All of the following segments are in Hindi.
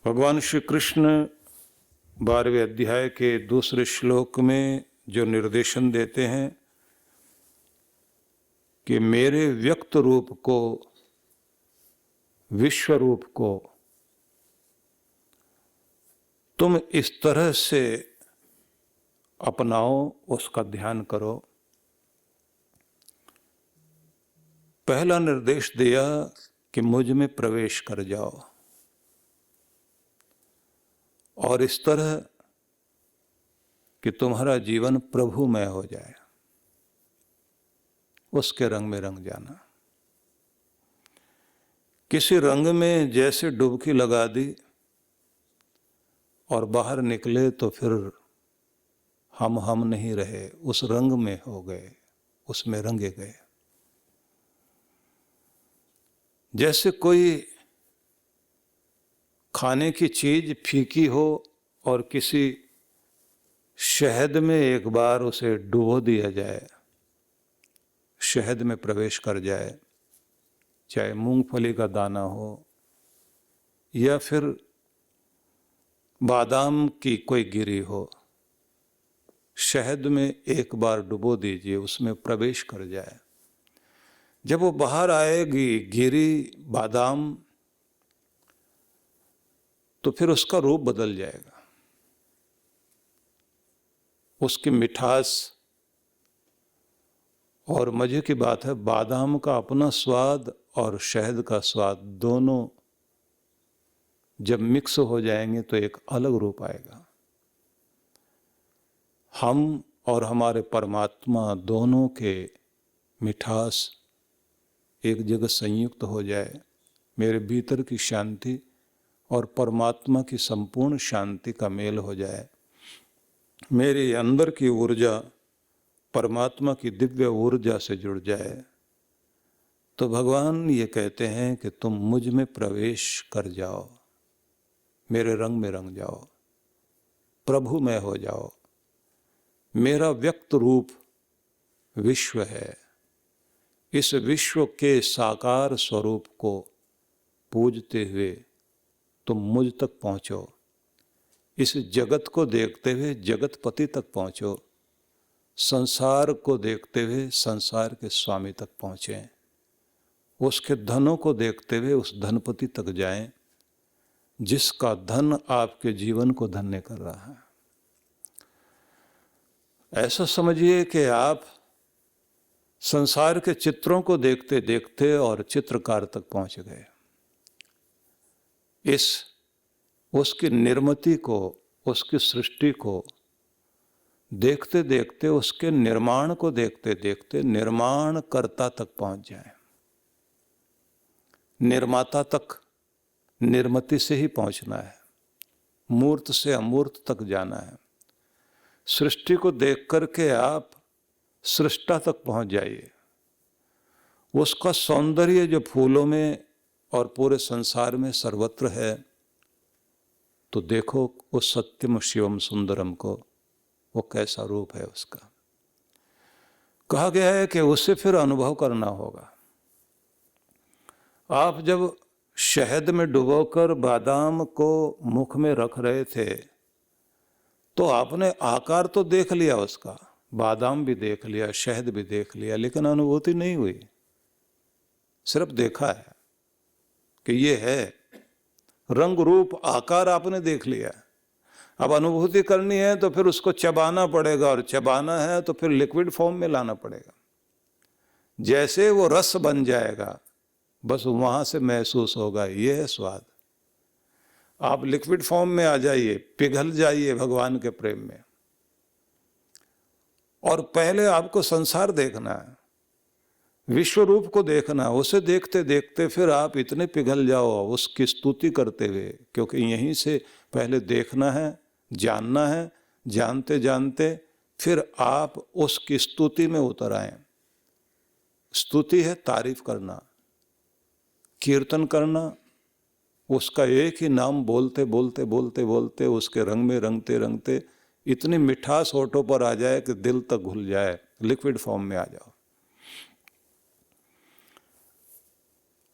भगवान श्री कृष्ण 12वें अध्याय के दूसरे श्लोक में जो निर्देशन देते हैं कि मेरे व्यक्त रूप को, विश्व रूप को तुम इस तरह से अपनाओ, उसका ध्यान करो। पहला निर्देश दिया कि मुझ में प्रवेश कर जाओ और इस तरह कि तुम्हारा जीवन प्रभुमय हो जाए, उसके रंग में रंग जाना। किसी रंग में जैसे डुबकी लगा दी और बाहर निकले तो फिर हम नहीं रहे, उस रंग में हो गए, उसमें रंगे गए। जैसे कोई खाने की चीज फीकी हो और किसी शहद में एक बार उसे डुबो दिया जाए, शहद में प्रवेश कर जाए, चाहे मूंगफली का दाना हो या फिर बादाम की कोई गिरी हो, शहद में एक बार डुबो दीजिए, उसमें प्रवेश कर जाए। जब वो बाहर आएगी गिरी बादाम, तो फिर उसका रूप बदल जाएगा। उसकी मिठास और मजे की बात है, बादाम का अपना स्वाद और शहद का स्वाद दोनों जब मिक्स हो जाएंगे तो एक अलग रूप आएगा। हम और हमारे परमात्मा दोनों के मिठास एक जगह संयुक्त हो जाए, मेरे भीतर की शांति और परमात्मा की संपूर्ण शांति का मेल हो जाए, मेरे अंदर की ऊर्जा परमात्मा की दिव्य ऊर्जा से जुड़ जाए, तो भगवान ये कहते हैं कि तुम मुझ में प्रवेश कर जाओ, मेरे रंग में रंग जाओ, प्रभु में हो जाओ। मेरा व्यक्त रूप विश्व है, इस विश्व के साकार स्वरूप को पूजते हुए तुम मुझ तक पहुंचो, इस जगत को देखते हुए जगतपति तक पहुंचो, संसार को देखते हुए संसार के स्वामी तक पहुंचे, उसके धनों को देखते हुए उस धनपति तक जाएं, जिसका धन आपके जीवन को धन्य कर रहा है। ऐसा समझिए कि आप संसार के चित्रों को देखते देखते और चित्रकार तक पहुंच गए। इस उसकी निर्मिति को, उसकी सृष्टि को देखते देखते, उसके निर्माण को देखते देखते निर्माणकर्ता तक पहुंच जाए। निर्माता तक निर्मिति से ही पहुंचना है, मूर्त से अमूर्त तक जाना है। सृष्टि को देख करके आप सृष्टा तक पहुंच जाइए। उसका सौंदर्य जो फूलों में और पूरे संसार में सर्वत्र है, तो देखो उस सत्यम शिवम सुंदरम को, वो कैसा रूप है उसका। कहा गया है कि उससे फिर अनुभव करना होगा। आप जब शहद में डुबोकर बादाम को मुख में रख रहे थे तो आपने आकार तो देख लिया उसका, बादाम भी देख लिया, शहद भी देख लिया, लेकिन अनुभूति नहीं हुई। सिर्फ देखा है कि ये है, रंग रूप आकार आपने देख लिया। अब अनुभूति करनी है तो फिर उसको चबाना पड़ेगा, और चबाना है तो फिर लिक्विड फॉर्म में लाना पड़ेगा। जैसे वो रस बन जाएगा, बस वहां से महसूस होगा, ये है स्वाद। आप लिक्विड फॉर्म में आ जाइए, पिघल जाइए भगवान के प्रेम में। और पहले आपको संसार देखना है, विश्व रूप को देखना, उसे देखते देखते फिर आप इतने पिघल जाओ उसकी स्तुति करते हुए, क्योंकि यहीं से पहले देखना है, जानना है, जानते जानते फिर आप उसकी स्तुति में उतर आए। स्तुति है तारीफ करना, कीर्तन करना, उसका एक ही नाम बोलते बोलते बोलते बोलते उसके रंग में रंगते रंगते इतनी मिठास होठों पर आ जाए कि दिल तक घुल जाए, लिक्विड फॉर्म में आ जाओ।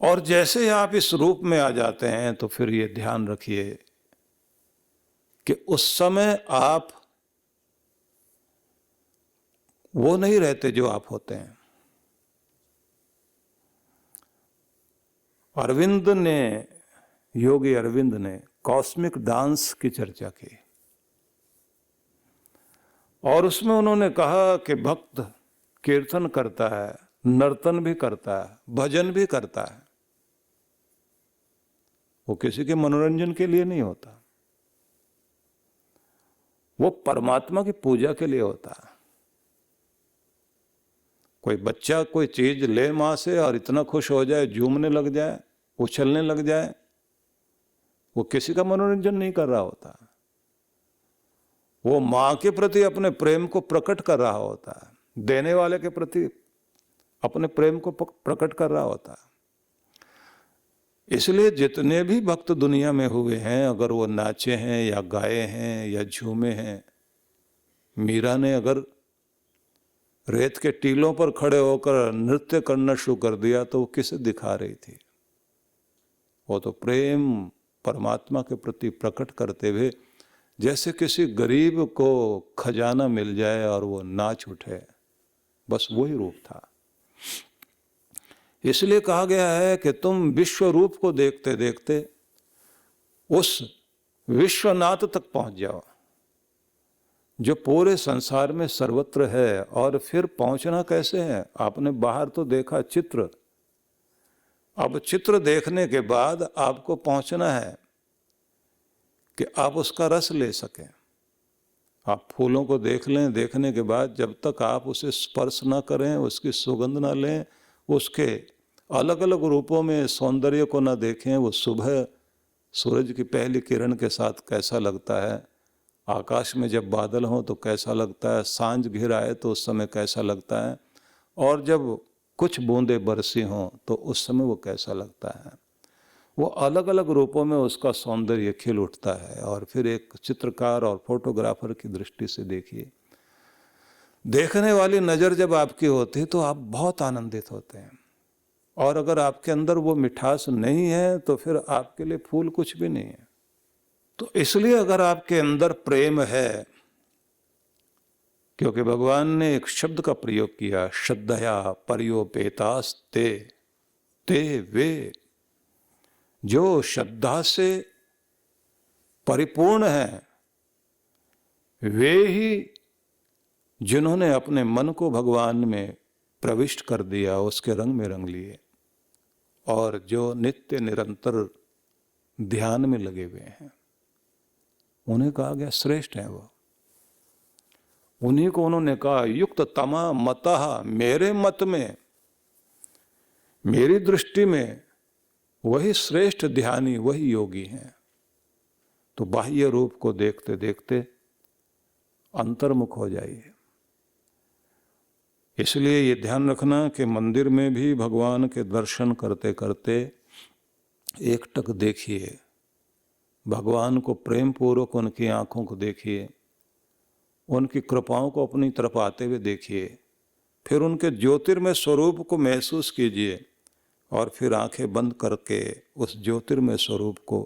और जैसे ही आप इस रूप में आ जाते हैं तो फिर ये ध्यान रखिए कि उस समय आप वो नहीं रहते जो आप होते हैं। अरविंद ने, योगी अरविंद ने कॉस्मिक डांस की चर्चा की और उसमें उन्होंने कहा कि भक्त कीर्तन करता है, नर्तन भी करता है, भजन भी करता है, वो किसी के मनोरंजन के लिए नहीं होता, वो परमात्मा की पूजा के लिए होता है। कोई बच्चा कोई चीज ले मां से और इतना खुश हो जाए, झूमने लग जाए, उछलने लग जाए, वो किसी का मनोरंजन नहीं कर रहा होता, वो मां के प्रति अपने प्रेम को प्रकट कर रहा होता है, देने वाले के प्रति अपने प्रेम को प्रकट कर रहा होता है। इसलिए जितने भी भक्त दुनिया में हुए हैं, अगर वो नाचे हैं या गाए हैं या झूमे हैं, मीरा ने अगर रेत के टीलों पर खड़े होकर नृत्य करना शुरू कर दिया तो वो किसे दिखा रही थी? वो तो प्रेम परमात्मा के प्रति प्रकट करते हुए, जैसे किसी गरीब को खजाना मिल जाए और वो नाच उठे, बस वही रूप था। इसलिए कहा गया है कि तुम विश्व रूप को देखते देखते उस विश्वनाथ तक पहुंच जाओ जो पूरे संसार में सर्वत्र है। और फिर पहुंचना कैसे है? आपने बाहर तो देखा चित्र, अब चित्र देखने के बाद आपको पहुंचना है कि आप उसका रस ले सकें। आप फूलों को देख लें, देखने के बाद जब तक आप उसे स्पर्श ना करें, उसकी सुगंध ना लें, उसके अलग अलग रूपों में सौंदर्य को ना देखें, वो सुबह सूरज की पहली किरण के साथ कैसा लगता है, आकाश में जब बादल हों तो कैसा लगता है, सांझ घिर आए तो उस समय कैसा लगता है, और जब कुछ बूंदें बरसी हों तो उस समय वो कैसा लगता है। वो अलग अलग रूपों में उसका सौंदर्य खिल उठता है। और फिर एक चित्रकार और फोटोग्राफर की दृष्टि से देखिए, देखने वाली नज़र जब आपकी होती है तो आप बहुत आनंदित होते हैं। और अगर आपके अंदर वो मिठास नहीं है तो फिर आपके लिए फूल कुछ भी नहीं है। तो इसलिए अगर आपके अंदर प्रेम है, क्योंकि भगवान ने एक शब्द का प्रयोग किया, श्रद्धया पर्योपेतास्ते, ते वे जो श्रद्धा से परिपूर्ण है, वे ही जिन्होंने अपने मन को भगवान में प्रविष्ट कर दिया, उसके रंग में रंग लिए, और जो नित्य निरंतर ध्यान में लगे हुए हैं, उन्हें कहा गया श्रेष्ठ है वो। उन्हीं को उन्होंने कहा युक्त तमा मतः, मेरे मत में, मेरी दृष्टि में वही श्रेष्ठ ध्यानी, वही योगी हैं। तो बाह्य रूप को देखते देखते अंतर्मुख हो जाइए। इसलिए ये ध्यान रखना कि मंदिर में भी भगवान के दर्शन करते करते एकटक देखिए, भगवान को प्रेम पूर्वक उनकी आंखों को देखिए, उनकी कृपाओं को अपनी तरफ आते हुए देखिए, फिर उनके ज्योतिर्मय स्वरूप को महसूस कीजिए, और फिर आंखें बंद करके उस ज्योतिर्मय स्वरूप को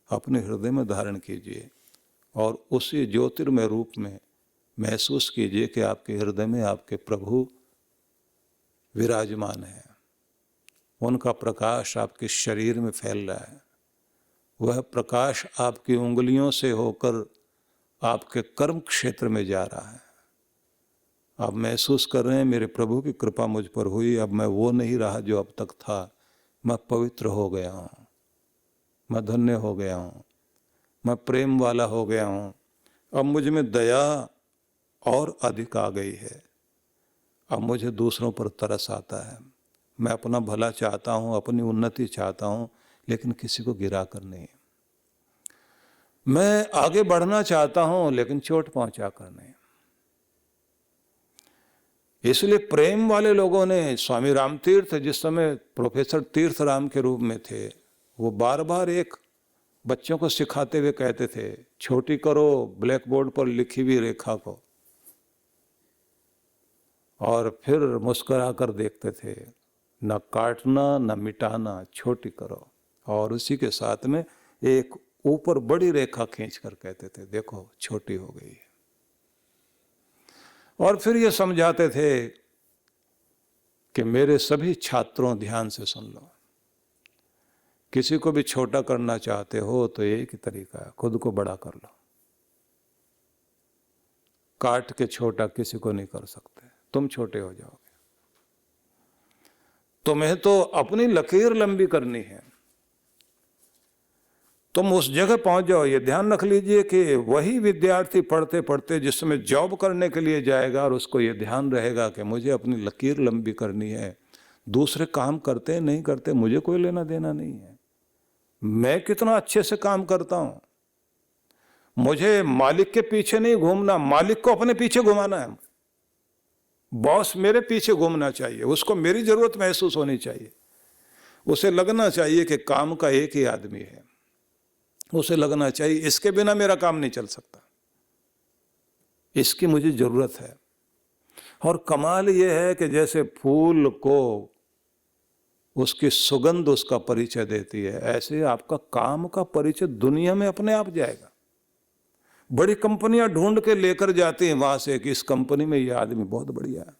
अपने हृदय में धारण कीजिए, और उसी ज्योतिर्मय रूप में महसूस कीजिए कि आपके हृदय में आपके प्रभु विराजमान है। उनका प्रकाश आपके शरीर में फैल रहा है, वह प्रकाश आपकी उंगलियों से होकर आपके कर्म क्षेत्र में जा रहा है। आप महसूस कर रहे हैं मेरे प्रभु की कृपा मुझ पर हुई, अब मैं वो नहीं रहा जो अब तक था, मैं पवित्र हो गया हूँ, मैं धन्य हो गया हूँ, मैं प्रेम वाला हो गया हूँ, अब मुझ में दया और अधिक आ गई है, अब मुझे दूसरों पर तरस आता है, मैं अपना भला चाहता हूँ, अपनी उन्नति चाहता हूँ, लेकिन किसी को गिरा कर नहीं, मैं आगे बढ़ना चाहता हूँ लेकिन चोट पहुंचा कर नहीं। इसलिए प्रेम वाले लोगों ने, स्वामी रामतीर्थ जिस समय प्रोफेसर तीर्थ राम के रूप में थे, वो बार बार एक बच्चों को सिखाते हुए कहते थे, छोटी करो ब्लैक बोर्ड पर लिखी हुई रेखा को, और फिर मुस्कुरा कर देखते थे, न काटना न मिटाना, छोटी करो, और उसी के साथ में एक ऊपर बड़ी रेखा खींचकर कहते थे देखो छोटी हो गई है। और फिर ये समझाते थे कि मेरे सभी छात्रों ध्यान से सुन लो, किसी को भी छोटा करना चाहते हो तो एक ही तरीका है, खुद को बड़ा कर लो। काट के छोटा किसी को नहीं कर सकते, तुम छोटे हो जाओगे। तुम्हें तो अपनी लकीर लंबी करनी है, तुम उस जगह पहुंच जाओ। ये ध्यान रख लीजिए कि वही विद्यार्थी पढ़ते पढ़ते जिस समय जॉब करने के लिए जाएगा और उसको ये ध्यान रहेगा कि मुझे अपनी लकीर लंबी करनी है, दूसरे काम करते नहीं करते मुझे कोई लेना देना नहीं है, मैं कितना अच्छे से काम करता हूं, मुझे मालिक के पीछे नहीं घूमना, मालिक को अपने पीछे घुमाना है। बॉस मेरे पीछे घूमना चाहिए, उसको मेरी जरूरत महसूस होनी चाहिए, उसे लगना चाहिए कि काम का एक ही आदमी है, उसे लगना चाहिए इसके बिना मेरा काम नहीं चल सकता, इसकी मुझे जरूरत है। और कमाल यह है कि जैसे फूल को उसकी सुगंध उसका परिचय देती है, ऐसे आपका काम का परिचय दुनिया में अपने आप जाएगा। बड़ी कंपनियां ढूंढ के लेकर जाती हैं वहां से कि इस कंपनी में ये आदमी बहुत बढ़िया है,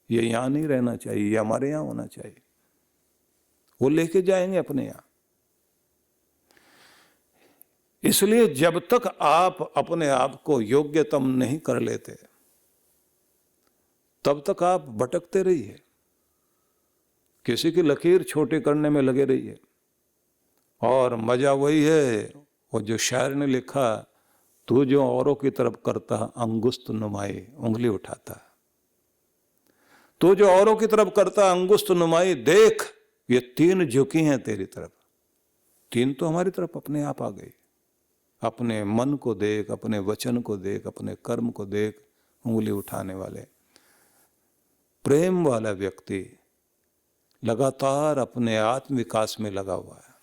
ये यहां नहीं रहना चाहिए, ये हमारे यहां होना चाहिए, वो लेके जाएंगे अपने यहां। इसलिए जब तक आप अपने आप को योग्यतम नहीं कर लेते तब तक आप भटकते रहिए, किसी की लकीर छोटी करने में लगे रहिए। और मजा वही है वो जो शायर ने लिखा, तू जो औरों की तरफ करता अंगुस्त नुमाई, उंगली उठाता, तू जो औरों की तरफ करता अंगुस्त नुमाई, देख ये 3 झुकी हैं तेरी तरफ। 3 तो हमारी तरफ अपने आप आ गई। अपने मन को देख, अपने वचन को देख, अपने कर्म को देख, उंगली उठाने वाले। प्रेम वाला व्यक्ति लगातार अपने आत्म विकास में लगा हुआ है,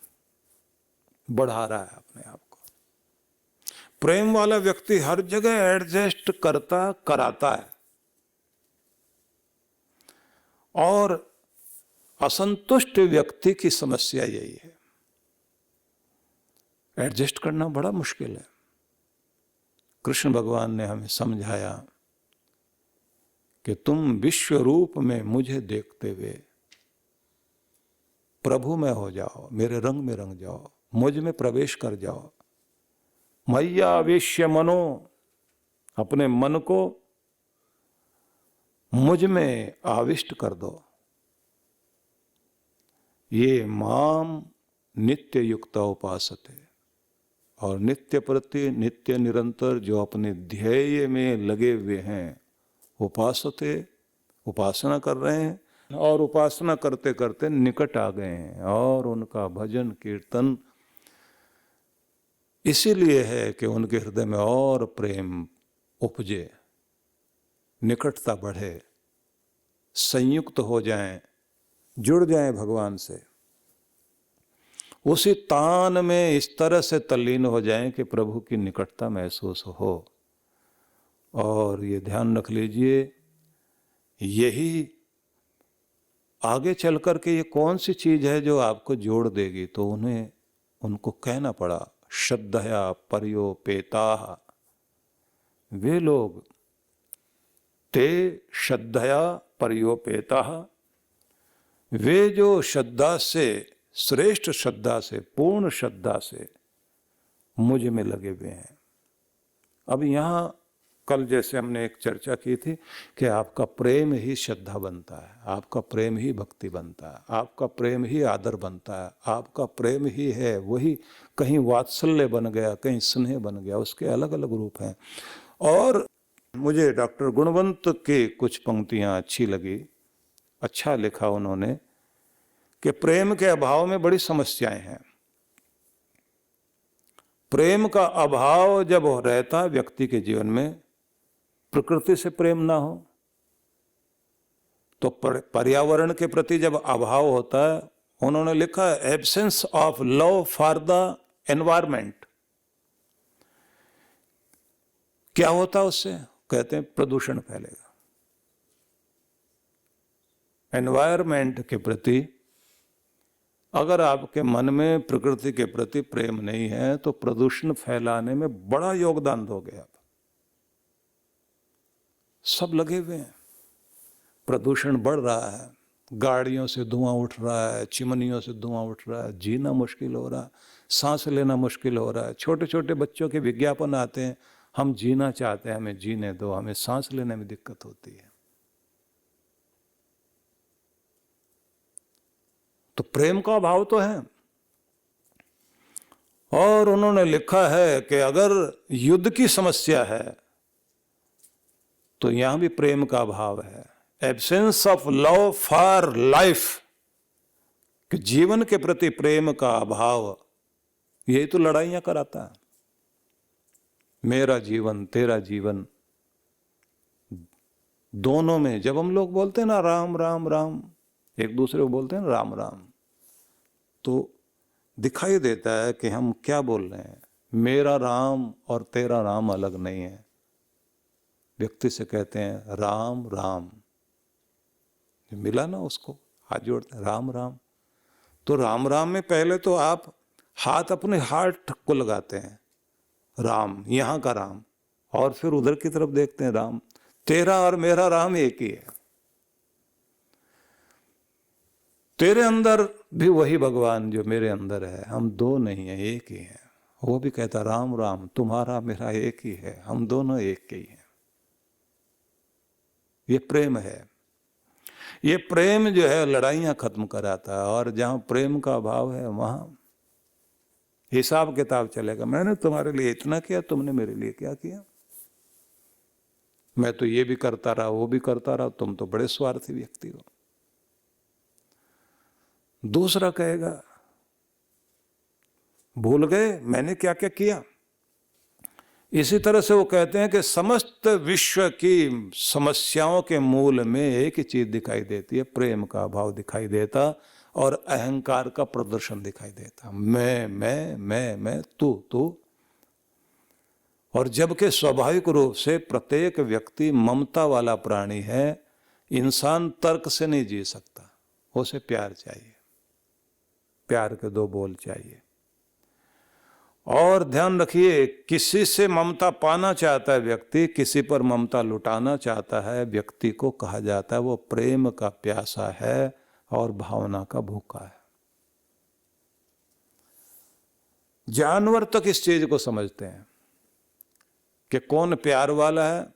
बढ़ा रहा है अपने आप को। प्रेम वाला व्यक्ति हर जगह एडजस्ट करता कराता है। और असंतुष्ट व्यक्ति की समस्या यही है, एडजस्ट करना बड़ा मुश्किल है। कृष्ण भगवान ने हमें समझाया कि तुम विश्व रूप में मुझे देखते हुए प्रभु में हो जाओ, मेरे रंग में रंग जाओ, मुझ में प्रवेश कर जाओ। मय्या आवेश्य मनो, अपने मन को मुझ में आविष्ट कर दो। ये माम नित्य युक्त उपासते, और नित्य प्रति नित्य निरंतर जो अपने ध्येय में लगे हुए हैं, उपासते उपासना कर रहे हैं, और उपासना करते करते निकट आ गए हैं, और उनका भजन कीर्तन इसीलिए है कि उनके हृदय में और प्रेम उपजे, निकटता बढ़े, संयुक्त हो जाएं, जुड़ जाएं भगवान से, उसी तान में इस तरह से तल्लीन हो जाएं कि प्रभु की निकटता महसूस हो। और ये ध्यान रख लीजिए, यही आगे चल कर के ये कौन सी चीज है जो आपको जोड़ देगी। तो उनको कहना पड़ा, श्रद्धया पर्योपेताः, वे लोग ते श्रद्धया पर्योपेताः, वे जो श्रद्धा से, श्रेष्ठ श्रद्धा से, पूर्ण श्रद्धा से मुझ में लगे हुए हैं। अब यहां कल जैसे हमने एक चर्चा की थी कि आपका प्रेम ही श्रद्धा बनता है, आपका प्रेम ही भक्ति बनता है, आपका प्रेम ही आदर बनता है, आपका प्रेम ही है वही, कहीं वात्सल्य बन गया, कहीं स्नेह बन गया, उसके अलग अलग रूप हैं। और मुझे डॉक्टर गुणवंत की कुछ पंक्तियां अच्छी लगी, अच्छा लिखा उन्होंने कि प्रेम के अभाव में बड़ी समस्याएं हैं। प्रेम का अभाव जब रहता है व्यक्ति के जीवन में, प्रकृति से प्रेम ना हो तो पर्यावरण के प्रति जब अभाव होता है, उन्होंने लिखा absence of love for the environment. क्या होता है उससे? कहते हैं प्रदूषण फैलेगा। एनवायरमेंट के प्रति अगर आपके मन में प्रकृति के प्रति प्रेम नहीं है तो प्रदूषण फैलाने में बड़ा योगदान दोगे आप। सब लगे हुए हैं, प्रदूषण बढ़ रहा है, गाड़ियों से धुआं उठ रहा है, चिमनियों से धुआं उठ रहा है, जीना मुश्किल हो रहा है, सांस लेना मुश्किल हो रहा है। छोटे छोटे बच्चों के विज्ञापन आते हैं, हम जीना चाहते हैं, हमें जीने दो, हमें सांस लेने में दिक्कत होती है। तो प्रेम का अभाव तो है। और उन्होंने लिखा है कि अगर युद्ध की समस्या है तो यहां भी प्रेम का अभाव है। Absence of love for life, कि जीवन के प्रति प्रेम का अभाव, यही तो लड़ाइयां कराता है। मेरा जीवन तेरा जीवन, दोनों में जब हम लोग बोलते हैं ना राम राम राम, एक दूसरे को बोलते हैं ना राम राम, तो दिखाई देता है कि हम क्या बोल रहे हैं। मेरा राम और तेरा राम अलग नहीं है। व्यक्ति से कहते हैं राम राम, मिला ना, उसको हाथ जोड़ते हैं राम राम। तो राम राम में पहले तो आप हाथ अपने हार्ट को लगाते हैं, राम, यहाँ का राम, और फिर उधर की तरफ देखते हैं राम। तेरा और मेरा राम एक ही है। तेरे अंदर भी वही भगवान जो मेरे अंदर है, हम दो नहीं है, एक ही है। वो भी कहता राम राम, तुम्हारा मेरा एक ही है, हम दोनों एक ही हैं। ये प्रेम है। ये प्रेम जो है लड़ाइयां खत्म कराता है। और जहां प्रेम का अभाव है वहां हिसाब किताब चलेगा। मैंने तुम्हारे लिए इतना किया, तुमने मेरे लिए क्या किया, मैं तो ये भी करता रहा, वो भी करता रहा, तुम तो बड़े स्वार्थी व्यक्ति हो। दूसरा कहेगा भूल गए मैंने क्या क्या किया। इसी तरह से वो कहते हैं कि समस्त विश्व की समस्याओं के मूल में एक ही चीज दिखाई देती है, प्रेम का अभाव दिखाई देता और अहंकार का प्रदर्शन दिखाई देता। मैं तू तू। और जबकि स्वाभाविक रूप से प्रत्येक व्यक्ति ममता वाला प्राणी है। इंसान तर्क से नहीं जी सकता, उसे प्यार चाहिए, प्यार के दो बोल चाहिए। और ध्यान रखिए, किसी से ममता पाना चाहता है व्यक्ति, किसी पर ममता लुटाना चाहता है व्यक्ति को कहा जाता है वो प्रेम का प्यासा है और भावना का भूखा है। जानवर तक इस चीज को समझते हैं कि कौन प्यार वाला है।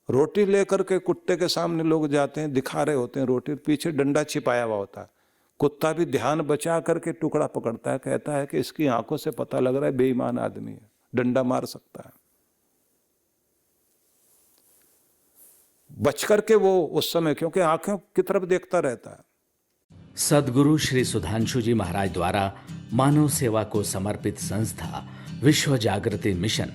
रोटी लेकर के कुत्ते के सामने लोग जाते हैं, दिखा रहे होते हैं रोटी, पीछे डंडा छिपाया हुआ होता है। कुत्ता भी ध्यान बचा करके टुकड़ा पकड़ता है, कहता है कि इसकी आंखों से पता लग रहा है बेईमान आदमी है, डंडा मार सकता है। बच करके वो उस समय, क्योंकि आंखों की तरफ देखता रहता है। सद्गुरु श्री सुधांशु जी महाराज द्वारा मानव सेवा को समर्पित संस्था विश्व जागृति मिशन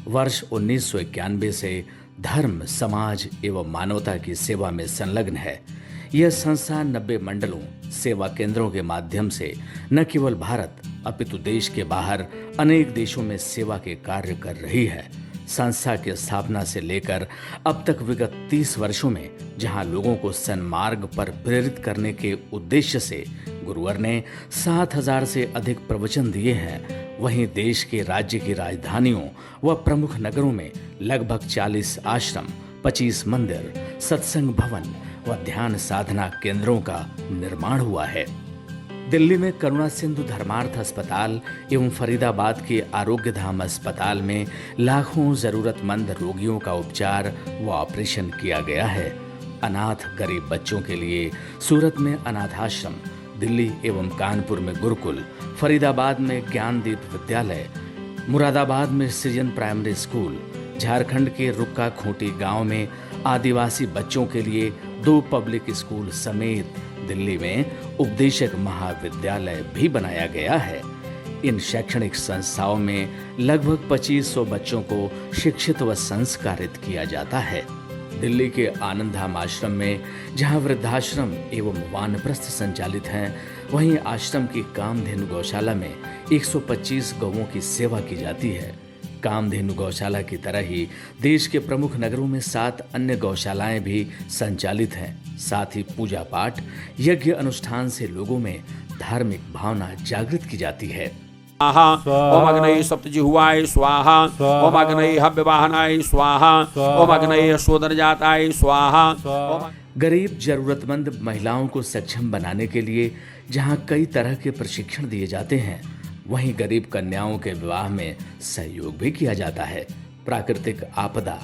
वर्ष 1991 से धर्म, समाज एवं मानवता की सेवा में संलग्न है। यह संस्था 90 मंडलों, सेवा केंद्रों के माध्यम से न केवल भारत अपितु देश के बाहर अनेक देशों में सेवा के कार्य कर रही है। संस्था की स्थापना से लेकर अब तक विगत 30 वर्षों में जहां लोगों को सन्मार्ग पर प्रेरित करने के उद्देश्य से गुरुवर ने 7000 से अधिक प्रवचन दिए हैं, वहीं देश के राज्य की राजधानियों व प्रमुख नगरों में लगभग 40 आश्रम, 25 मंदिर, सत्संग भवन व ध्यान साधना केंद्रों का निर्माण हुआ है। दिल्ली में करुणा सिंधु धर्मार्थ अस्पताल एवं फरीदाबाद के आरोग्य धाम अस्पताल में लाखों जरूरतमंद रोगियों का उपचार व ऑपरेशन किया गया है। अनाथ गरीब बच्चों के लिए सूरत में अनाथाश्रम, दिल्ली एवं कानपुर में गुरुकुल, फरीदाबाद में ज्ञानदीप विद्यालय, मुरादाबाद में सृजन प्राइमरी स्कूल, झारखंड के रुक्का खूंटी गांव में आदिवासी बच्चों के लिए 2 पब्लिक स्कूल समेत दिल्ली में उपदेशक महाविद्यालय भी बनाया गया है। इन शैक्षणिक संस्थाओं में लगभग 2500 बच्चों को शिक्षित व संस्कारित किया जाता है। दिल्ली के आनंदधाम आश्रम में जहां वृद्धाश्रम एवं वानप्रस्थ संचालित हैं, वहीं आश्रम की कामधेनु गौशाला में 125 गौओं की सेवा की जाती है। कामधेनु गौशाला की तरह ही देश के प्रमुख नगरों में 7 अन्य गौशालाएं भी संचालित हैं। साथ ही पूजा पाठ, यज्ञ अनुष्ठान से लोगों में धार्मिक भावना जागृत की जाती है। स्वाहा ओम अग्नये सप्तजिह्वाय स्वाहा ओम अग्नये हव्यवाहनाय स्वाहा ओम अग्नये शोधनजाताय स्वाहा ओम गरीब जरूरतमंद महिलाओं को सक्षम बनाने के लिए जहां कई तरह के प्रशिक्षण दिए जाते हैं, वहीं गरीब कन्याओं के विवाह में सहयोग भी किया जाता है। प्राकृतिक आपदा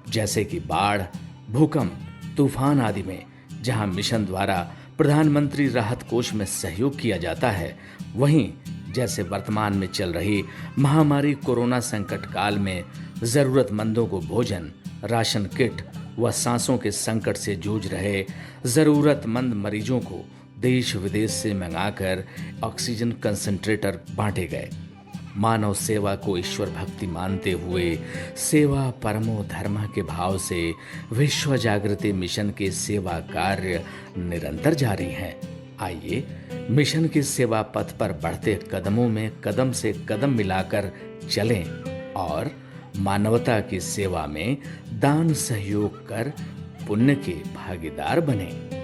जैसे कि बाढ़, भूकंप, तूफान आदि में जहां मिशन द्वारा प्रधानमंत्री राहत कोष में सहयोग किया जाता है, वहीं जैसे वर्तमान में चल रही महामारी कोरोना संकट काल में जरूरतमंदों को भोजन, राशन किट व सांसों के संकट से जूझ रहे जरूरतमंद मरीजों को देश विदेश से मंगाकर ऑक्सीजन कंसंट्रेटर बांटे गए। मानव सेवा को ईश्वर भक्ति मानते हुए सेवा परमो धर्म के भाव से विश्व जागृति मिशन के सेवा कार्य निरंतर जारी हैं। आइए मिशन के सेवा पथ पर बढ़ते कदमों में कदम से कदम मिलाकर चलें और मानवता की सेवा में दान सहयोग कर पुण्य के भागीदार बनें।